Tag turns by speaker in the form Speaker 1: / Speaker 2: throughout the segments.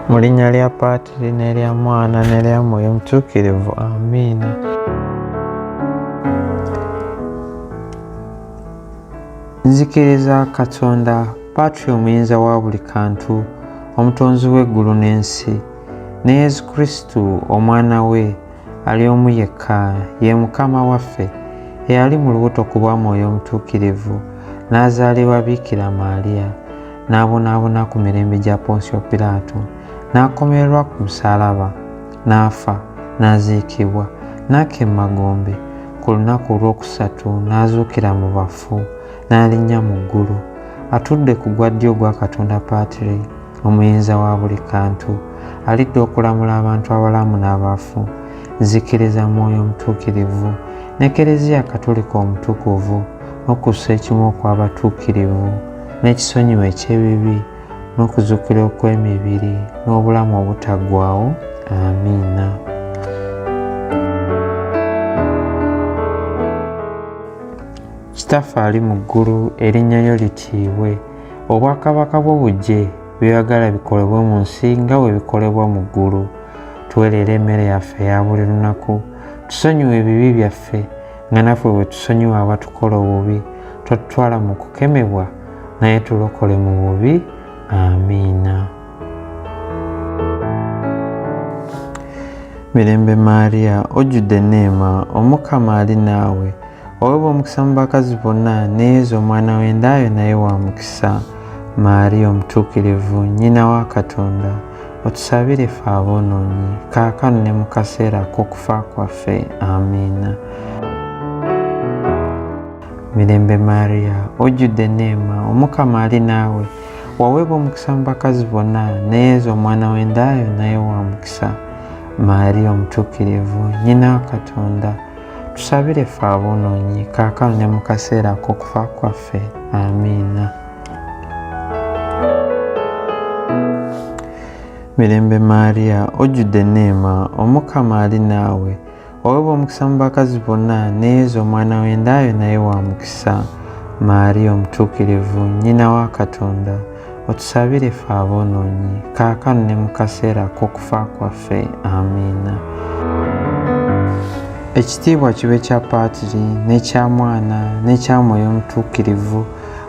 Speaker 1: Mu linnya lya Paatiri n'erya Mwana n'erya Mwoyo Mutuukirivu. Amiina. Nzikiriza Katonda, Paatiri omuyinza wa buli kantu, omutonzi w'eggulu n'ensi, ne Yesu Kristu omwana we ali omu yekka, ye Mukama waffe, eyali mu lubuto ku bwa Mwoyo Omutuukirivu, n'azaalibwa Biikira Maaliya, n'abonaabona ku mirembe gya Ponsiyo Piraato, n'akomererwa ku musaalaba, n'afa, n'aziikibwa, n'aka emmagombe, ku lunaku olwokusatu n'azuukira mu bafu, n'alinnya mu ggulu, atudde ku gwa ddyo gwa Katonda Paatiri, omuyinza wa buli kantu, alidde okulamula abantu abalamu n'abafu. Nzikiriza Mwoyo Omutuukirivu n'Eklezia Katolika omutukuvu, n'okussa ekimu okw'abatuukirivu, n'ekisonyiwo eky'ebibi, n'okuzuukira okw'emibiri, n'obulamu obutaggwaawo. Amiina. Kitaffe ali mu ggulu, erinnya lyo litiibwe, obwakabaka bwo bujje, by'oyagala bikolebwe mu nsi nga bwe bikolebwa mu ggulu. Tuweerera emmere yaffe eya buli lunaku, tusonyiwe ebibi byaffe nga naffe bwe tusonyiwa abatukola obubi, totutwala mu kukemebwa, naye tulokole mu bubi. Amiina. Mirembe Maariya, ojjudde enneema, Omukama ali naawe, oweebwa omukisa mu bakazi bonna, ne Yesu omwana w'endaayo naye wa mukisa. Maariya omutuukirivu, nnyina wa Katonda, otusabire ffe aboonoonyi, kaakano ne mu kaseera k'okufa kwaffe. Amiina. Mirembe Maariya, ojjudde enneema, Omukama ali naawe, waweebwa omukisa mu bakazi bonna, ne Yesu omwana w'endaayo naye wa mukisa. Maariya omutuukirivu, nnyina wa Katonda, tusabire ffe aboonoonyi, kaakano ne mu kaseera k'okufa kwaffe. Amiina. Mirembe Maariya, ojjudde enneema, Omukama ali naawe, oweebwa omukisa mu bakazi bonna, ne Yesu omwana w'endaayo naye wa mukisa. Maariya omutuukirivu, nnyina wa Katonda, otusabire ffe aboonoonyi, kaakano ne mu kaseera k'okufa kwaffe. Amiina. Ekitiibwa kibe kya Paatiri, n'ekya Mwana, n'ekya Mwoyo Omutuukirivu,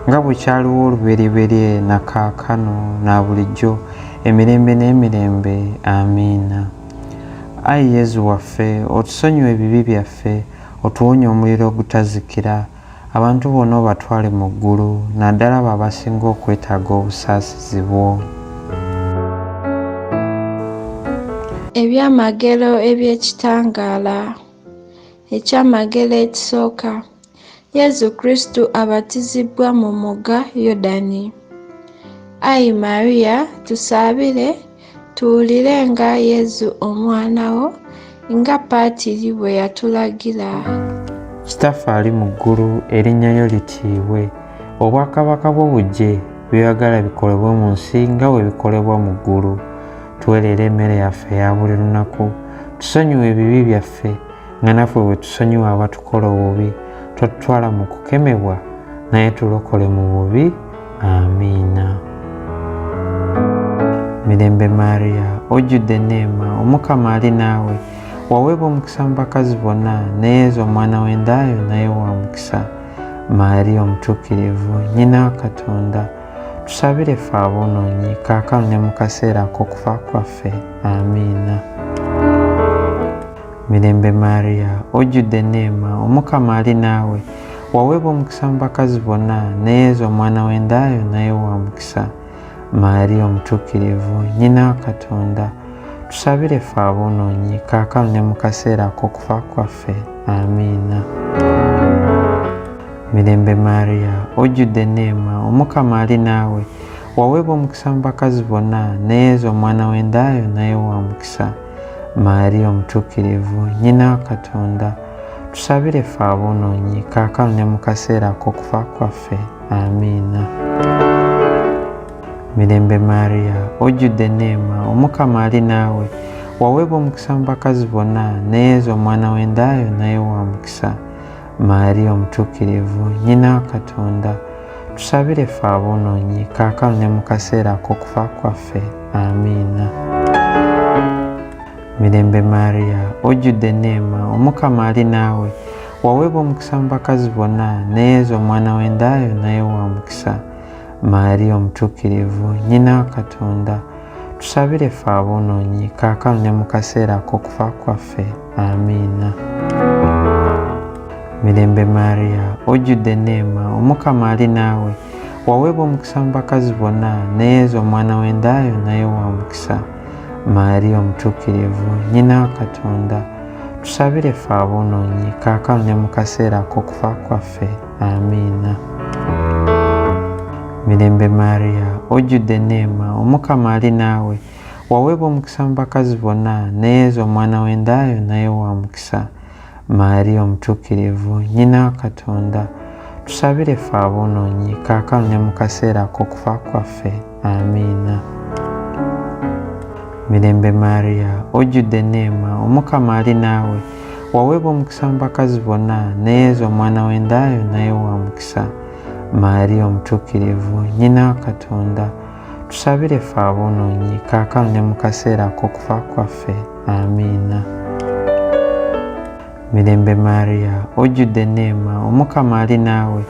Speaker 1: nga bwe kyaliwo olubereberye, na kaakano, na bulijjo, emirembe n'emirembe. Amiina. Ayi Yesu waffe, otusonyiwe ebibi byaffe, otuwonye omuliro ogutazikira, abantu bonna obatwale mu ggulu, naddala abo abasinga okwetaaga obusaasizi bwo.
Speaker 2: Ebyamagero eby'ekitangaala. Ekyamagero ekisooka, Yesu Kristu abatizibwa mu mugga Yordani. Ayi Maariya, tusaabire tuwulire nga Yesu omwana wo, nga Paatiri bwe yatulagira.
Speaker 1: Kitaffe ali mu ggulu, erinnya lyo litiibwe, obwakabaka bwo bujje, by'oyagala bikolebwe mu nsi nga bwe bikolebwa mu ggulu. Tuweerera emmere yaffe eya buli lunaku, tusonyiwe ebibi byaffe nga naffe bwe tusonyiwa abatukola obubi, totutwala mu kukemebwa, naye tulokole mu bubi. Amiina. Mirembe Maariya, ojjudde enneema, Omukama ali naawe, waweebwa omukisa mu bakazi bonna, ne Yesu omwana w'endaayo naye wa mukisa. Maariya omutuukirivu, nnyina wa Katonda, tusabire ffe aboonoonyi, kaakano ne mu kaseera k'okufa kwaffe. Amiina. Mirembe Maariya, ojjudde enneema, Omukama ali naawe, waweebwa omukisa mu bakazi bonna, ne Yesu omwana w'endaayo naye wa mukisa. Maariya omutuukirivu, nnyina wa Katonda, tusabire ffe aboonoonyi, kaakano ne mu kaseera k'okufa kwaffe. Amiina. Mirembe Maariya, ojjudde enneema, Omukama ali naawe, waweebwa omukisa mu bakazi bonna, ne Yesu omwana w'endaayo naye wa mukisa. Maariya omutuukirivu, nnyina wa Katonda, tusabire ffe aboonoonyi, kaakano ne mu kaseera k'okufa kwaffe. Amiina. Mirembe Maariya, ojjudde enneema, Omukama ali naawe, waweebwa omukisa mu bakazi bonna, ne Yesu omwana w'endaayo naye wa mukisa. Maariya omutuukirivu, nnyina wa Katonda, tusabire ffe aboonoonyi kaakano ne mu kaseera ak'okufa kwaffe. Amiina. Mirembe Maria, ojjudde enneema, Omukama ali naawe, waweebwa omukisa mu bakazi bonna, ne Yesu omwana w'endaayo naye wa mukisa. Maria omutuukirivu, nnyina wa Katonda, tusabire ffe aboonoonyi kaakano ne mu kaseera ak'okufa kwaffe. Amiina. Mirembe Maria, ojjudde enneema, Omukama ali naawe, waweebwa omukisa mu bakazi bonna, ne Yesu omwana w'endaayo naye wa mukisa. Maria omutuukirivu, nnyina wa Katonda, tusabire ffe aboonoonyi kaakano ne mu kaseera ak'okufa kwaffe. Amiina. Mirembe Maria, ojjudde enneema, Omukama ali naawe, waweebwa omukisa mu bakazi bonna, ne Yesu omwana w'endaayo naye wa mukisa. Maria omutuukirivu, nnyina wa Katonda, tusabire ffe aboonoonyi kaakano ne mu kaseera ak'okufa kwaffe. Amiina. Mirembe Maria, ojjudde enneema, Omukama ali naawe, waweebwa omukisa mu bakazi bonna, ne Yesu omwana w'endaayo naye wa mukisa. Maria omutuukirivu, nnyina wa Katonda, tusabire ffe aboonoonyi kaakano ne mu kaseera ak'okufa kwaffe. Amiina. Mirembe Maria, ojjudde enneema, Omukama ali naawe,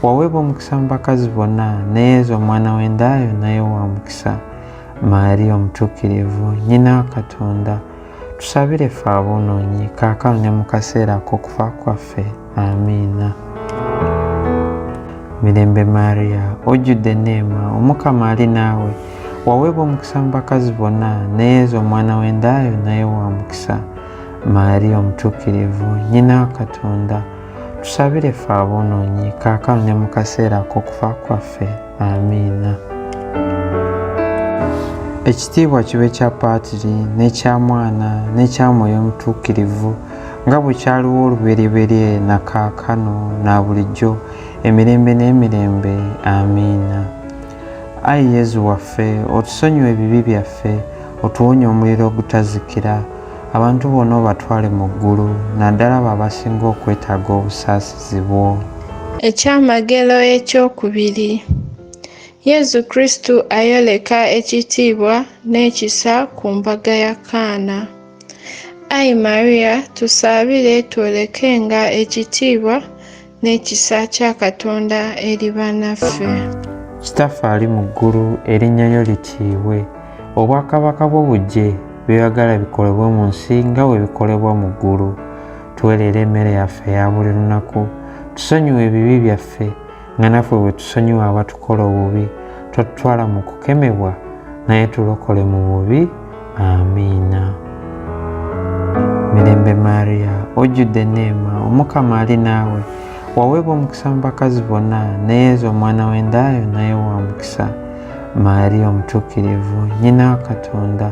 Speaker 1: waweebwa omukisa mu bakazi bonna, ne Yesu omwana w'endaayo naye wa mukisa. Maria omutuukirivu, nnyina wa Katonda, tusabire ffe aboonoonyi kaakano ne mu kaseera ak'okufa kwaffe. Amiina. Mirembe Maria, ojjudde enneema, Omukama ali naawe, waweebwa omukisa mu bakazi bonna, ne Yesu omwana w'endaayo naye wa mukisa. Maria omutuukirivu, nnyina wa Katonda, tusabire ffe aboonoonyi kaakano ne mu kaseera ak'okufa kwaffe. Amiina. Ekitiibwa kibe kya Paatiri n'ekya Mwana n'ekya Mwoyo Omutuukirivu, nga bwe kyaliwo olubereberye na kaakano na bulijjo emirembe n'emirembe. Amiina. Ayi Yesu waffe, otusonyiwe ebibi byaffe, otuwonye omuliro ogutazikira, abantu bonna obatwale mu ggulu, naddala abo abasinga okwetaaga obusaasizi bwo.
Speaker 2: Ekyamagero ekyokubiri. Yesu Kristu ayoleka ekitiibwa n'ekisa ku mbaga ya Kaana. Ayi Maria, tusaabire twolekenga ekitiibwa n'ekisa kya Katonda eri bannaffe.
Speaker 1: Kitaffe ali mu ggulu, erinnya lyo litiibwe, obwakabaka bwo bujje, by'oyagala bikolebwe mu nsi nga bwe bikolebwa mu ggulu. Tuwe leero emmere yaffe eya buli lunaku, tusonyiwe ebibi byaffe nga naffe bwe tusonyiwa abatukola obubi, totutwala mu kukemebwa, naye tulokole mu bubi. Amiina. Mirembe Maria, ojjudde enneema, Omukama ali naawe, waweebwa omukisa mu bakazi bonna, ne Yesu omwana w'endaayo naye wa mukisa. Maria omutuukirivu, nnyina wa Katonda,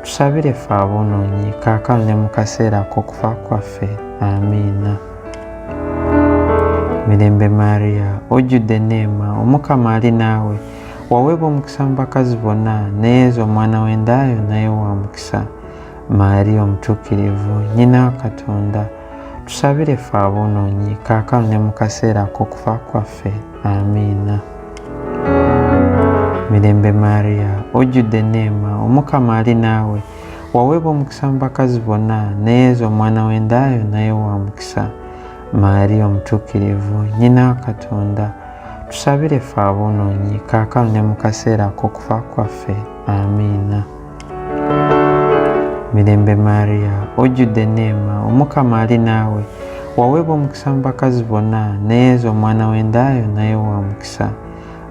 Speaker 1: tusabire ffe aboonoonyi kaakano ne mu kaseera ak'okufa kwaffe. Amiina. Mirembe Maria, ojjudde enneema, Omukama ali naawe, waweebwa omukisa mu bakazi bonna, ne Yesu omwana w'endaayo naye wa mukisa. Maria omutuukirivu, nnyina wa Katonda, tusabire ffe aboonoonyi kaakano ne mu kaseera ak'okufa kwaffe. Amiina. Mirembe Maria, ojjudde enneema, Omukama ali naawe, waweebwa omukisa mu bakazi bonna, ne Yesu omwana w'endaayo naye wa mukisa. Maria omutuukirivu, nnyina wa Katonda, tusabire ffe aboonoonyi kaakano ne mu kaseera ak'okufa kwaffe. Amiina. Mirembe Maria, ojjudde enneema, Omukama ali naawe, waweebwa omukisa mu bakazi bonna, ne Yesu omwana w'endaayo naye wa mukisa.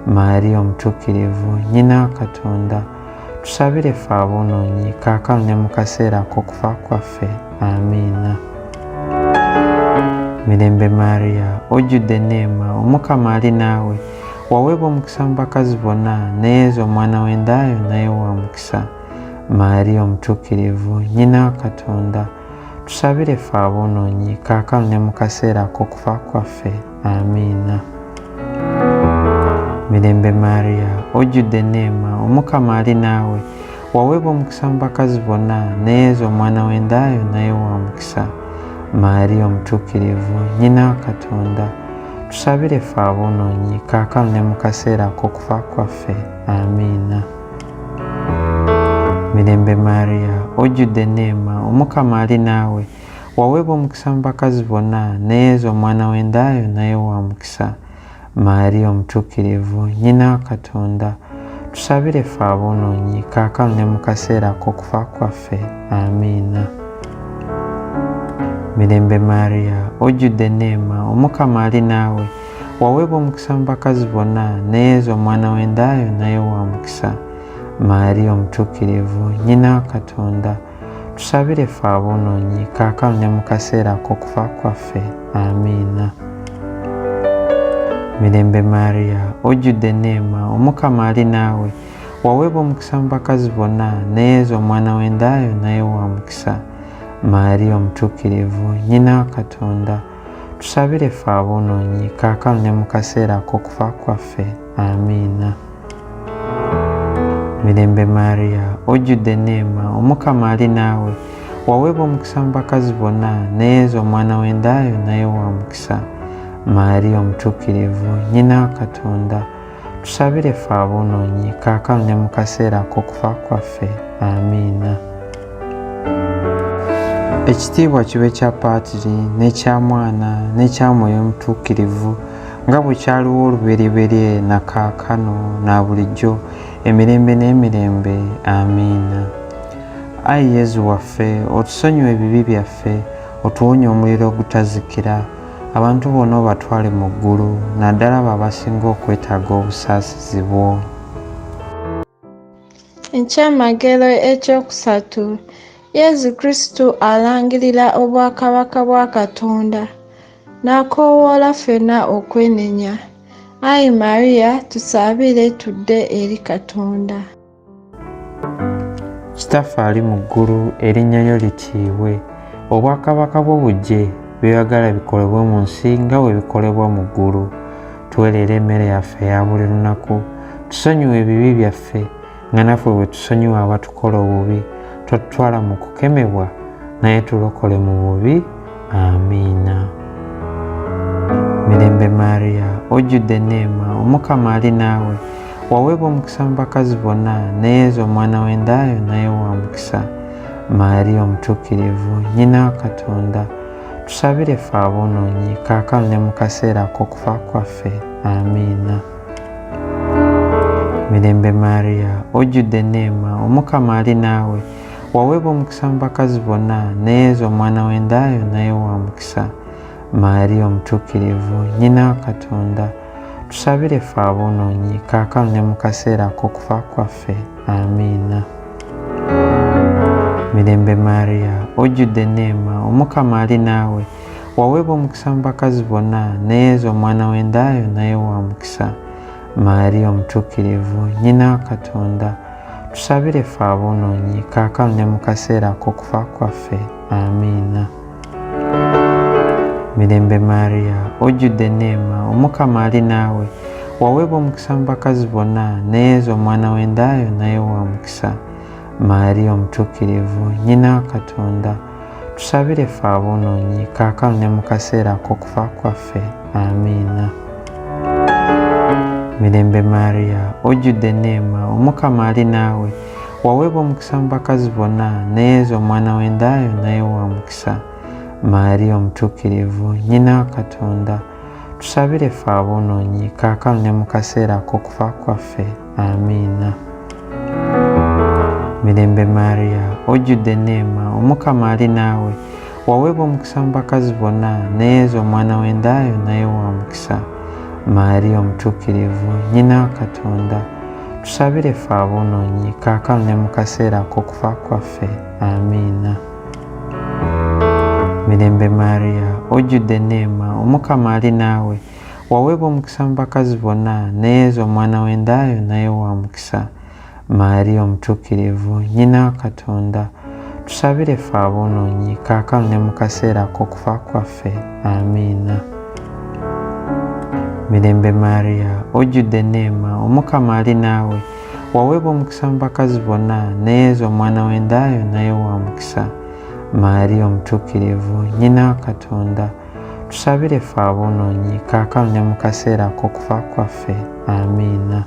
Speaker 1: Maria omutuukirivu, nnyina wa Katonda, tusabire ffe aboonoonyi kaakano ne mu kaseera ak'okufa kwaffe. Amiina. Mirembe Maria, ojjudde enneema, Omukama ali naawe, waweebwa omukisa mu bakazi bonna, ne Yesu omwana w'endaayo naye wa mukisa. Maria omutuukirivu, nnyina wa Katonda, tusabire ffe aboonoonyi kaakano ne mu kaseera ak'okufa kwaffe. Amiina. Mirembe Maria, ojjudde enneema, Omukama ali naawe, waweebwa omukisa mu bakazi bonna, ne Yesu omwana w'endaayo naye wa mukisa. Maria omutuukirivu, nnyina wa Katonda, tusabire ffe aboonoonyi kaakano ne mu kaseera k'okufa kwaffe. Amiina. Mirembe Maria, ojjudde enneema, Omukama ali naawe, waweebwa omukisa mu bakazi bonna, ne Yesu omwana w'endaayo naye wa mukisa. Maria omutuukirivu, nnyina wa Katonda, tusabire ffe aboonoonyi kaakano ne mu kaseera k'okufa kwaffe. Amiina. Mirembe Maria, ojjudde enneema, Omukama ali naawe, waweebwa omukisa mu bakazi bonna, ne Yesu omwana w'endaayo naye wa mukisa. Maria omutuukirivu, nnyina wa Katonda, tusabire ffe aboonoonyi kaakano ne mu kaseera k'okufa kwaffe. Amiina. Mirembe Maria, ojjudde enneema, Omukama ali naawe, waweebwa omukisa mu bakazi bonna, ne Yesu omwana w'endaayo naye wa mukisa. Maria omutuukirivu, nnyina wa Katonda, tusabire ffe aboonoonyi kaakano ne mu kaseera k'okufa kwaffe. Amiina. Mirembe Maria, ojjudde enneema, Omukama ali naawe, waweebwa omukisa mu bakazi bonna, ne Yesu omwana w'endaayo naye wa mukisa. Maria omutuukirivu, nnyina wa Katonda, tusabire ffe aboonoonyi kaakano ne mu kaseera k'okufa kwaffe. Amiina. Ekitiibwa kibe kya Paatiri n'ekya Mwana n'ekya Mwoyo Omutuukirivu, nga bwe kyaliwo olubereberye na kaakano na bulijjo emirembe n'emirembe. Amiina. Ayi Yezu waffe, otusonyiwe ebibi byaffe, otuwonye omuliro ogutazikira, abantu bonna obatwale mu ggulu, naddala abo abasinga okwetaaga obusaasizi bwo.
Speaker 2: Ekyamagero ekyokusatu. Yezu Kristu alangirira obwakabaka bwa Katonda, n'akoowoola ffenna okwenenya. Ayi Maria, tusabire tudde eri Katonda.
Speaker 1: Kitaffe ali mu ggulu, erinnya lyo litiibwe, obwakabaka bwo bujje, by'oyagala bikolebwe mu nsi nga bwe bikolebwa mu ggulu. Tuwe leero emmere yaffe eya buli lunaku, tusonyiwe ebibi byaffe nga naffe bwe tusonyiwa abatukola obubi, totutwala mu kukemebwa, naye tulokole mu bubi. Amiina. Mirembe Maria, ojjudde enneema, Omukama ali naawe, waweebwa omukisa mu bakazi bonna, ne Yesu omwana w'endaayo naye wa mukisa. Maria omutuukirivu, nnyina wa Katonda, tusabire ffe aboonoonyi kaakano ne mu kaseera k'okufa kwaffe. Amiina. Mirembe Maria, ojjudde enneema, Omukama ali naawe, waweebwa omukisa mu bakazi bonna, ne Yesu omwana w'endaayo naye wa mukisa. Maria omutuukirivu, nnyina wa Katonda, tusabire ffe aboonoonyi kaakano ne mu kaseera k'okufa kwaffe. Amiina. Mirembe Maria, ojjudde enneema, Omukama ali naawe, waweebwa omukisa mu bakazi bonna, ne Yesu omwana w'endaayo naye wa mukisa. Maria omutuukirivu, nnyina wa Katonda, tusabire ffe aboonoonyi kaakano ne mu kaseera k'okufa kwaffe. Amiina. Mirembe Maria, ojjudde enneema, Omukama ali naawe, waweebwa omukisa mu bakazi bonna, ne Yesu omwana w'endaayo naye wa mukisa. Maria omutuukirivu, nnyina wa Katonda, tusabire ffe aboonoonyi kaakano ne mu kaseera k'okufa kwaffe. Amiina. Mirembe Maria, ojjudde enneema, Omukama ali naawe, waweebwa omukisa mu bakazi bonna, ne Yesu omwana w'endaayo naye wa mukisa. Maria omutuukirivu, nnyina wa Katonda, tusabire ffe aboonoonyi kaakano ne mu kaseera k'okufa kwaffe. Amiina. Mirembe Maria, ojjudde enneema, Omukama ali naawe, waweebwa omukisa mu bakazi bonna, ne Yesu omwana w'endaayo naye wa mukisa. Maria omutuukirivu, nnyina wa Katonda, tusabire ffe aboonoonyi kaakano ne mu kaseera k'okufa kwaffe. Amiina. Mirembe Maria, ojjudde enneema, Omukama ali naawe, waweebwa omukisa mu bakazi bonna, ne Yesu omwana w'endaayo naye wa mukisa. Maria omutuukirivu, nnyina wa Katonda, tusabire ffe aboonoonyi kaakano ne mu kaseera k'okufa kwaffe. Amiina. Mirembe Maria, ojjudde enneema, Omukama ali naawe, waweebwa omukisa mu bakazi bonna, ne Yesu omwana w'endaayo naye wa mukisa. Maria omutuukirivu, nnyina wa Katonda, tusabire ffe aboonoonyi kaakano ne mu kaseera ak'okufa kwaffe. Amiina.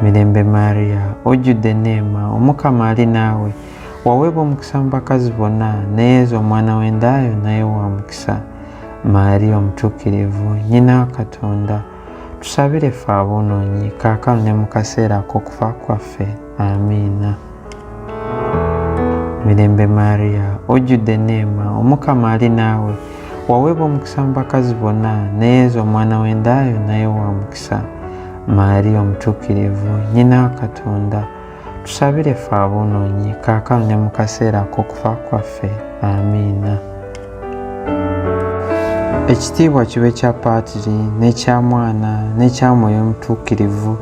Speaker 1: Mirembe Maria, ojjudde enneema, Omukama ali naawe, waweebwa omukisa mu bakazi bonna, ne Yesu omwana w'endaayo naye wa mukisa. Maria omutuukirivu, nnyina wa Katonda, tusabire ffe aboonoonyi kaakano ne mu kaseera ak'okufa kwaffe. Amiina. Mirembe Maria, ojjudde enneema, Omukama ali naawe, waweebwa omukisa mu bakazi bonna, ne Yesu omwana w'endaayo naye wa mukisa. Maria omutuukirivu, nnyina wa Katonda, tusabire ffe aboonoonyi kaakano ne mu kaseera ak'okufa kwaffe. Amiina. Ekitiibwa kibe kya Paatiri n'ekya Mwana n'ekya Mwoyo Omutuukirivu,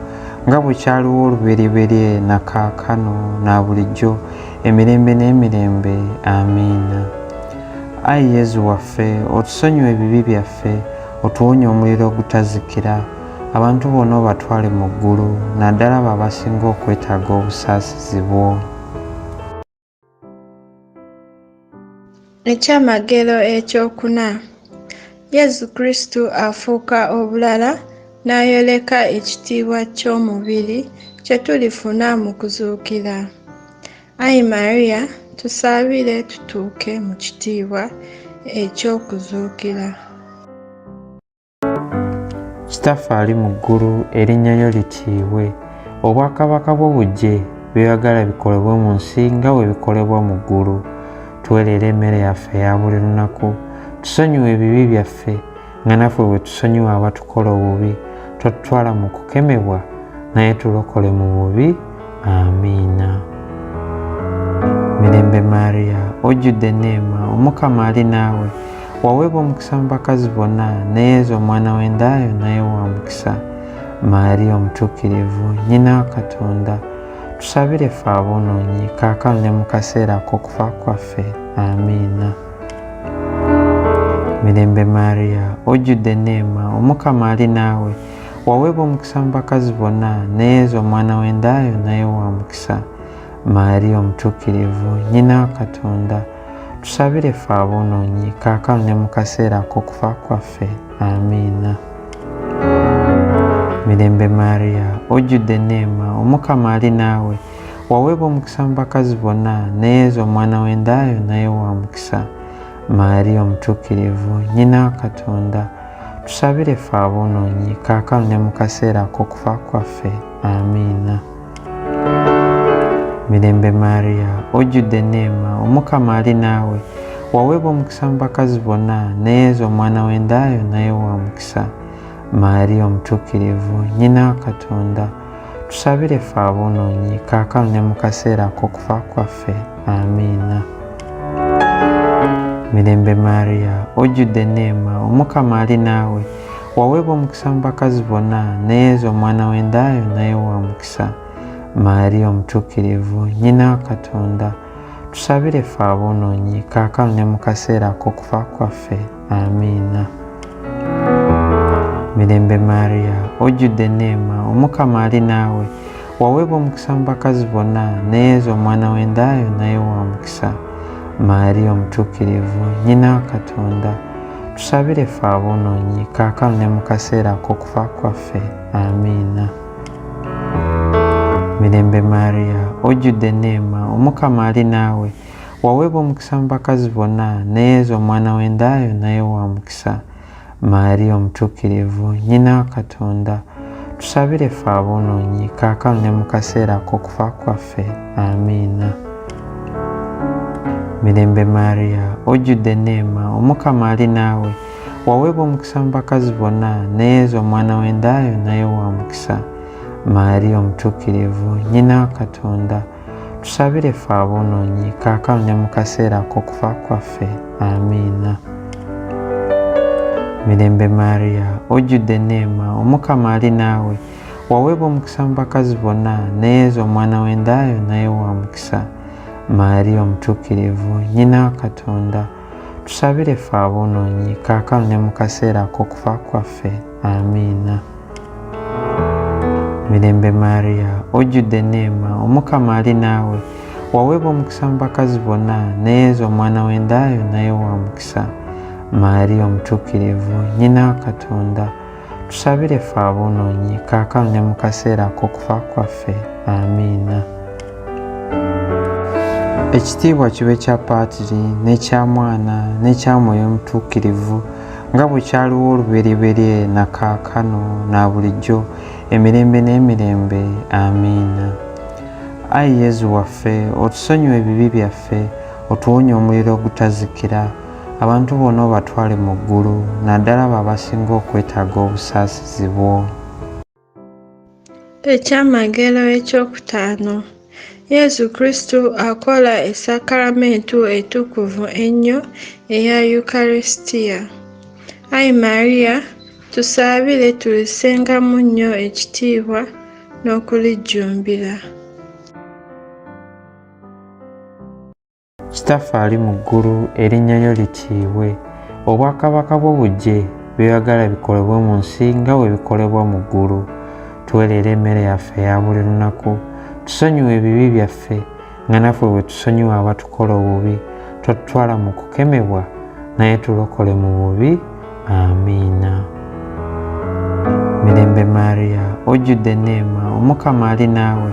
Speaker 1: nga bwe kyaliwo olubereberye na kaakano na bulijjo emirembe n'emirembe. Amiina. Ayi Yezu waffe, otusonyiwe ebibi byaffe, otuwonye omuliro ogutazikira, abantu bonna obatwale mu ggulu, naddala abo abasinga okwetaaga obusaasizi bwo.
Speaker 2: Ekyamagero ekyokuna. Yezu Kristu afuuka obulala n'ayoleka ekitiibwa ky'omubiri kye tulifuna mu kuzuukira. Ayi Maria, tusaabire tutuuke mu kitiibwa eky'okuzuukira.
Speaker 1: Kitaffe ali mu ggulu, erinnya lyo litiibwe, obwakabaka bwo bujje, by'oyagala bikolebwe mu nsi nga bwe bikolebwa mu ggulu. Tuweerera emmere yaffe eya buli lunaku, tusonyiwe ebibi byaffe nga naffe bwe tusonyiwa abatukola obubi, totutwala mu kukemebwa, naye tulokole mu bubi. Amiina. Mirembe Maria, ojjudde enneema, Omukama ali naawe, waweebwa omukisa mu bakazi bonna, ne Yesu omwana w'endaayo naye wa mukisa. Maria omutuukirivu, nnyina wa Katonda, tusabire ffe aboonoonyi kaakano ne mu kaseera ak'okufa kwaffe. Amiina. Mirembe Maria, ojjudde enneema, Omukama ali naawe, waweebwa omukisa mu bakazi bonna, ne Yesu omwana w'endaayo naye wa mukisa. Maria omutuukirivu, nnyina wa Katonda, tusabire ffe aboonoonyi kaakano ne mu kaseera ak'okufa kwaffe. Amiina. Mirembe Maria, ojjudde enneema, Omukama ali naawe, waweebwa omukisa mu bakazi bonna, ne Yesu omwana w'endaayo naye wa mukisa. Maria omutuukirivu, nnyina wa Katonda, tusabire ffe aboonoonyi kaakano ne mu kaseera ak'okufa kwaffe. Amiina. Mirembe Maria, ojjudde enneema, Omukama ali naawe, waweebwa omukisa mu bakazi bonna, ne Yesu omwana w'endaayo naye wa mukisa. Maria omutuukirivu, nnyina wa Katonda, tusabire ffe aboonoonyi kaakano ne mu kaseera ak'okufa kwaffe. Amiina. Mirembe Maria, ojjudde enneema, Omukama ali naawe, waweebwa omukisa mu bakazi bonna, ne Yesu omwana w'endaayo naye wa mukisa. Maria omutuukirivu, nnyina wa Katonda, tusabire ffe aboonoonyi kaakano ne mu kaseera ak'okufa kwaffe. Amiina. Mirembe Maria, ojjudde enneema, Omukama ali naawe, waweebwa omukisa mu bakazi bonna, ne Yesu omwana w'endaayo naye wa mukisa. Maria omutuukirivu, nnyina wa Katonda, tusabire ffe aboonoonyi kaakano ne mu kaseera ak'okufa kwaffe. Amiina. Mirembe Maria, ojjudde enneema, Omukama ali naawe, waweebwa omukisa mu bakazi bonna, ne Yesu omwana w'endaayo naye wa mukisa. Maria omutuukirivu, nnyina wa Katonda, tusabire ffe aboonoonyi kaakano ne mu kaseera ak'okufa kwaffe. Amiina. Mirembe Maria, ojjudde enneema, Omukama ali naawe, waweebwa omukisa mu bakazi bonna, ne Yesu omwana w'endaayo naye wa mukisa. Maria omutuukirivu, nnyina wa Katonda, tusabire ffe aboonoonyi kaakano ne mu kaseera ak'okufa kwaffe. Amiina. Mirembe Maria, ojjudde enneema, Omukama ali naawe, waweebwa omukisa mu bakazi bonna, ne Yesu omwana w'endaayo naye wa mukisa. Maria omutuukirivu, nnyina wa Katonda, tusabire ffe aboonoonyi kaakano ne mu kaseera ak'okufa kwaffe. Amiina. Mirembe Maria, ojjudde enneema, Omukama ali naawe, waweebwa omukisa mu bakazi bonna, ne Yesu omwana w'endaayo naye wa mukisa. Mariya omutuukirivu nnyina wa Katonda tusabire ffe aboonoonyi kaakano ne mu kaseera ak'okufa kwaffe. Amiina. Ekitiibwa kibe kya Paatiri n'ekya Mwana n'ekya Mwoyo Omutuukirivu nga bwe kyaliwo olubereberye na kaakano na bulijjo emirembe n'emirembe. Amiina. Ayi Yezu waffe, otusonyiwe ebibi byaffe, otuwonye omuliro ogutazikira, abantu bonna obatwale mu ggulu, naddala abo abasinga okwetaaga obusaasizi bwo.
Speaker 2: Ekyamagero ekyokutaano. Yezu Kristu akola essakramentu etukuvu ennyo eya Yukarisitiya. Ayi Mariya, tusaabire tulisengamu nnyo ekitiibwa n'okulijjumbira.
Speaker 1: Kitaffe ali mu ggulu, erinnya lyo litiibwe, obwakabaka bwo bujje, by'oyagala bikolebwe mu nsi nga bwe bikolebwa mu ggulu. Tuwe leero emmere yaffe eya buli lunaku, tusonyiwe ebibi byaffe nga naffe bwe tusonyiwa abatukola obubi, totutwala mu kukemebwa naye tulokole mu bubi. Amiina. Mirembe Mariya, ojjudde enneema, Omukama ali naawe,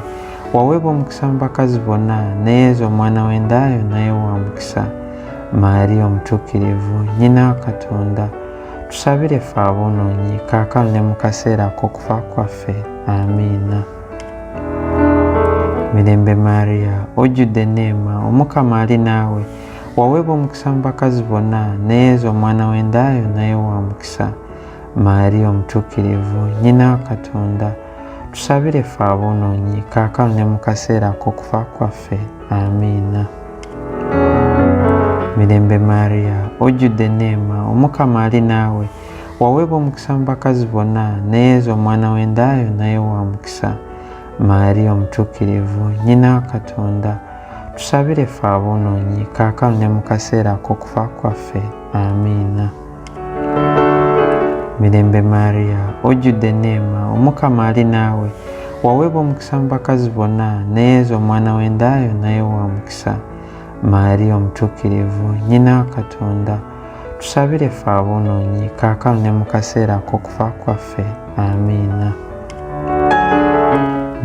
Speaker 1: waweebwa omukisa mu bakazi bonna, ne Yezu omwana w'endaayo naye wa mukisa. Mariya omutuukirivu nnyina wa Katonda tusabire ffe aboonoonyi kaakano ne mu kaseera ak'okufa kwaffe. Amiina. Mirembe Mariya, ojjudde enneema, Omukama ali naawe, waweebwa omukisa mu bakazi bonna, ne Yezu omwana w'endaayo naye wa mukisa. Mariya omutuukirivu nnyina wa Katonda tusabire ffe aboonoonyi kaakano ne mu kaseera ak'okufa kwaffe. Amiina. Mirembe Mariya, ojjudde enneema, Omukama ali naawe, waweebwa omukisa mu bakazi bonna, ne Yezu omwana w'endaayo naye wa mukisa. Mariya omutuukirivu nnyina wa Katonda tusabire ffe aboonoonyi kaakano ne mu kaseera ak'okufa kwaffe. Amiina. Mirembe Mariya, ojjudde enneema, Omukama ali naawe, waweebwa omukisa mu bakazi bonna, ne Yezu omwana w'endaayo naye wa mukisa. Mariya omutuukirivu nnyina wa Katonda tusabire ffe aboonoonyi kaakano ne mu kaseera ak'okufa kwaffe. Amiina.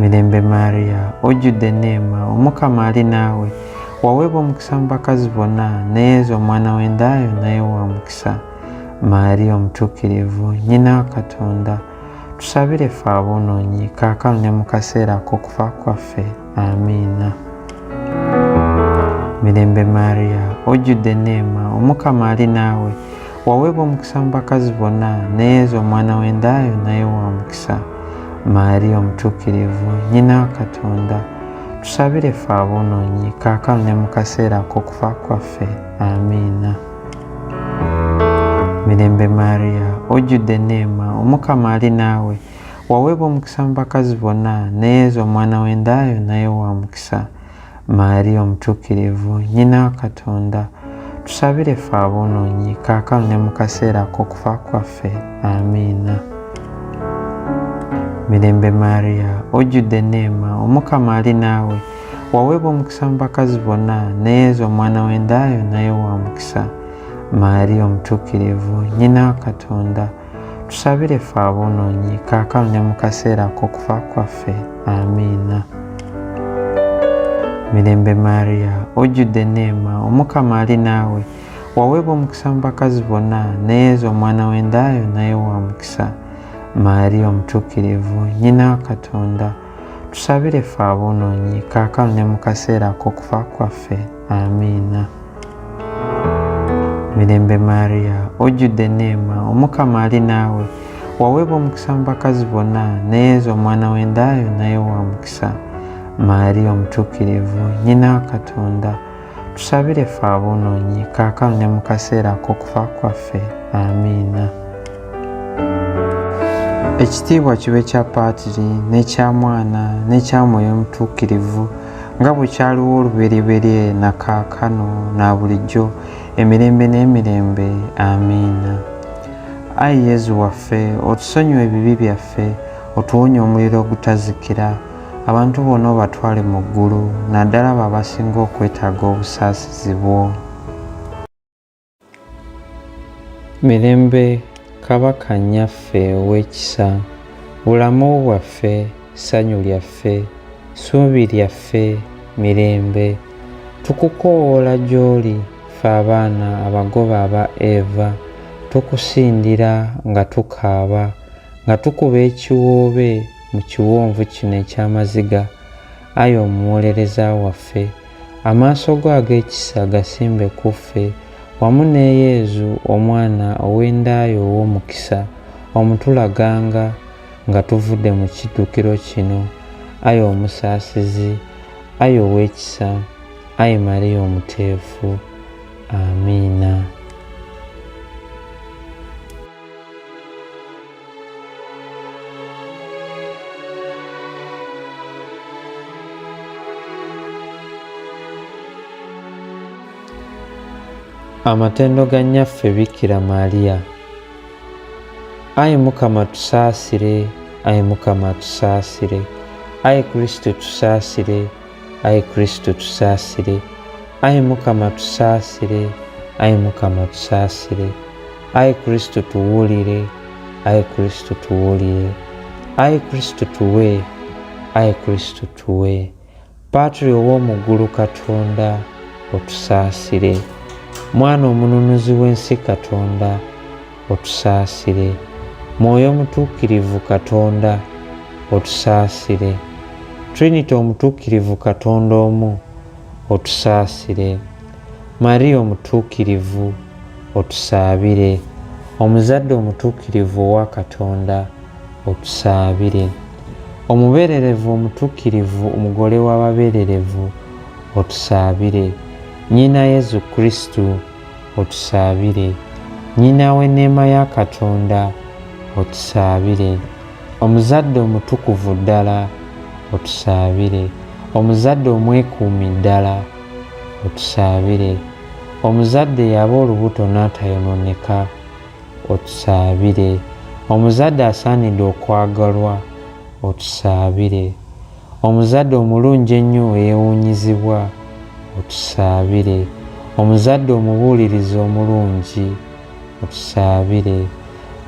Speaker 1: Mirembe Mariya, ojjudde enneema, Omukama ali naawe, waweebwa omukisa mu bakazi bonna, ne Yezu omwana w'endaayo naye wa mukisa. Mariya omutuukirivu nnyina wa Katonda tusabire ffe aboonoonyi kaakano ne mu kaseera ak'okufa kwaffe. Amiina. Mirembe Mariya, ojjudde enneema, Omukama ali naawe, waweebwa omukisa mu bakazi bonna, ne Yezu omwana w'endaayo naye wa mukisa. Mariya omutuukirivu nnyina wa Katonda tusabire ffe aboonoonyi kaakano ne mu kaseera ak'okufa kwaffe. Amiina. Mirembe Mariya, ojjudde enneema, Omukama ali naawe, waweebwa omukisa mu bakazi bonna, ne Yezu omwana w'endaayo naye wa mukisa. Mariya omutuukirivu nnyina wa Katonda tusabire ffe aboonoonyi kaakano ne mu kaseera ak'okufa kwaffe. Amiina. Mirembe Mariya, ojjudde enneema, Omukama ali naawe, waweebwa omukisa mu bakazi bonna, ne Yezu omwana w'endaayo naye wa mukisa. Mariya omutuukirivu nnyina wa Katonda tusabire ffe aboonoonyi kaakano ne mu kaseera ak'okufa kwaffe. Amiina. Mirembe Mariya, ojjudde enneema, Omukama ali naawe, waweebwa omukisa mu bakazi bonna, ne Yezu omwana w'endaayo naye wa mukisa. Mariya omutuukirivu nnyina wa Katonda tusabire ffe aboonoonyi kaakano ne mu kaseera ak'okufa kwaffe. Amiina. Mirembe Mariya, ojjudde enneema, Omukama ali naawe, waweebwa omukisa mu bakazi bonna, ne Yezu omwana w'endaayo naye wa mukisa. Mariya omutuukirivu nnyina wa Katonda tusabire ffe aboonoonyi kaakano ne mu kaseera ak'okufa kwaffe. Amiina. Ekitiibwa kibe kya Paatiri n'ekya Mwana n'ekya Mwoyo Omutuukirivu nga bwe kyaliwo olubereberye na kaakano na bulijjo emirembe n'emirembe. Amiina. Ayi Yezu waffe, otusonyiwe ebibi byaffe, otuwonye omuliro ogutazikira, abantu bonna obatwale mu ggulu, naddala abo abasinga okwetaaga obusaasizi bwo. Mirembe Kabaka nnyaffe ow'ekisa, bulamu bwaffe, ssanyu lyaffe, ssuubi lyaffe, mirembe. Tukukoowoola gy'oli, ffe abaana abagoba aba Eva, tukusindira nga tukaaba, nga tukuba ekiwoobe mu kiwonvu kino eky'amaziga. Ayi omuwolereza waffe, amaaso go ag'ekisa gasimbe ku ffe, wamu ne Yezu omwana ow'endaayo ow'omukisa, omutulaganga nga tuvudde mu kiddukiro kino. Ayi omusaasizi, ayi ow'ekisa, ayi Mariya omuteefu. Amiina. Amatendo ga nnyaffe Bikira Maria. Ayi Mukama tusaasire, ayi Mukama tusaasire, ayi Kristo tusaasire, ayi Kristo tusaasire, ayi Mukama tusaasire, ayi Mukama tusaasire, ayi Kristo tuwulire, ayi Kristo tuwulire, ayi Kristo tuwe, ayi Kristo tuwe. Patri ow'omu ggulu Katonda, otusaasire. Mwana omununuzi w'ensi Katonda, otusaasire. Mwoyo omutuukirivu Katonda, otusaasire. Trinity omutuukirivu Katonda omu, otusaasire. Mariya omutuukirivu, otusaabire. Omuzadde omutuukirivu owa Katonda, otusaabire. Omubeererevu omutuukirivu, omugole w'ababeererevu, otusaabire. Nnyina Yezu Kristu, otusaabire. Nnyina w'enneema ya Katonda, otusaabire. Omuzadde omutukuvu ddala, otusaabire. Omuzadde omwekuumi ddala, otusaabire. Omuzadde yaba olubuto n'atayononeka, otusaabire. Omuzadde asaanidde okwagalwa, otusaabire. Omuzadde omulungi ennyo eyeewuunyizibwa, otusaabire. Omuzadde omubuulirizi omulungi, otusaabire.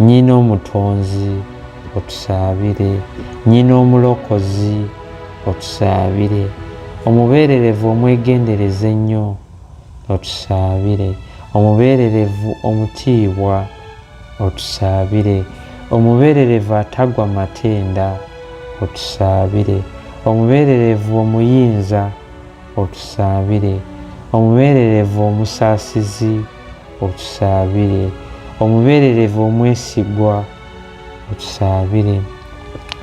Speaker 1: Nnyina omutonzi, otusaabire. Nnyina omulokozi, otusaabire. Omubeererevu omwegendereza ennyo, otusaabire. Omubeererevu omutiibwa, otusaabire. Omubeererevu atagwa matenda, otusaabire. Omubeererevu omuyinza, otusaabire. Omubeererevu omusaasizi, otusaabire. Omubeererevu omwesigwa, otusaabire.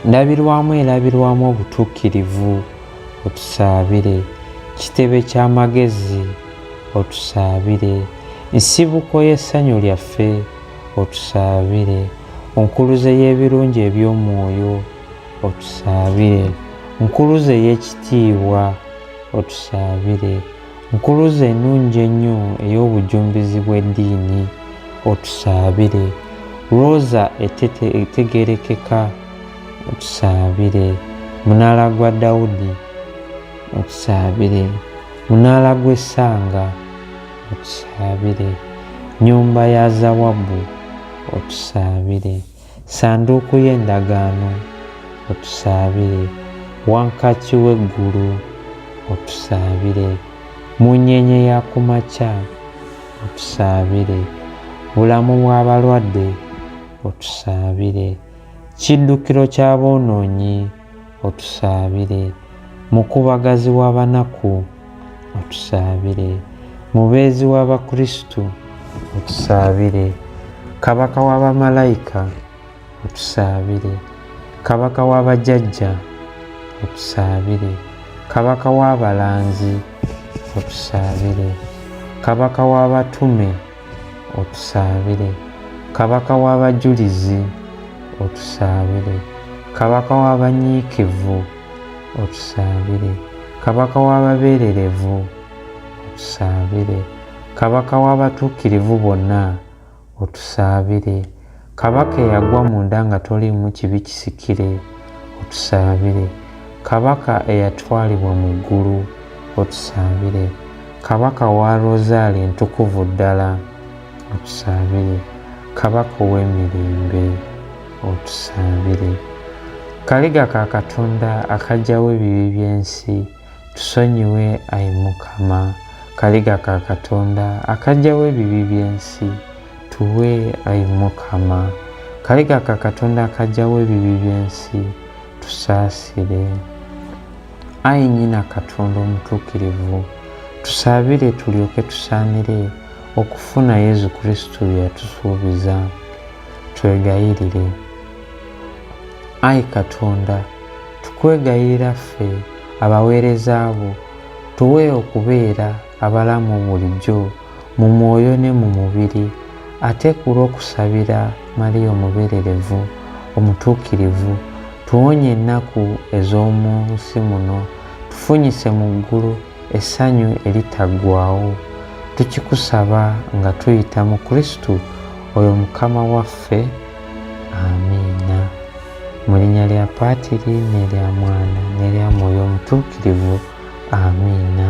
Speaker 1: Ndabirwamu erabirwamu obutuukirivu, otusaabire. Kitebe ky'amagezi, otusaabire. Nsibuko y'essanyu lyaffe, otusaabire. Onkuluze y'ebirungi eby'omwoyo, otusaabire. Nkuluze y'ekitiibwa, otusaabire. Nkuluze ennungi ennyo ey'obujumbizi bw'eddiini, otusaabire. Roza etegeerekeka, otusaabire. Munaala gwa Dawudi, otusaabire. Munaala gw'essanga, otusaabire. Nnyumba ya Zawabu, otusaabire. Sanduuku y'endagaano, otusaabire. Wankaki w'eggulu, otusaabire. Munyeenye ya ku makya, otusaabire. Bulamu bw'abalwadde, otusaabire. Kiddukiro ky'aboonoonyi, otusaabire. Mukubagazi w'abanaku, otusaabire. Mubeezi w'Abakristu, otusaabire. Kabaka w'abamalayika, otusaabire. Kabaka w'abajjajja, otusaabire. Kabaka w'abalanzi, otusaabire. Kabaka w'abatume, otusaabire. Kabaka w'abajulizi, otusaabire. Kabaka w'abanyiikivu, otusaabire. Kabaka w'ababeererevu, otusaabire. Kabaka w'abatuukirivu bonna, otusaabire. Kabaka eyagwa munda nga toliimu kibi kisikire, otusaabire. Kabaka eyatwalibwa mu ggulu, otusaabire. Kabaka wa Rosary entukuvu ddala, otusaabire. kabaka ow'emirembe otusaabire. Kaliga ka Katonda akajjawo ebibi by'ensi tusonyiwe ayi Mukama. Kaliga ka Katonda akajjawo ebibi by'ensi tuwe ayi Mukama. Kaliga ka Katonda akajjawo ebibi by'ensi tusaasire. Ayi nnyina Katonda omutuukirivu, tusaabire tulyoke tusaanire okufuna Yezu Kristo bye yatusuubiza. Twegayirire. Ayi Katonda, tukwegayirira ffe abaweereza bo, tuwe okubeera abalamu bulijjo mu mwoyo ne mu mubiri, ate ku lw'okusabira Mariya omubeererevu omutuukirivu, tuwonye ennaku ez'omu nsi muno, tufunyise mu ggulu essanyu eritaggwaawo. Tukikusaba nga tuyita mu Kristo oyo Mukama waffe. Amiina. Mu linnya lya Paatiri n'erya Mwana n'erya Mwoyo Omutuukirivu. Amiina.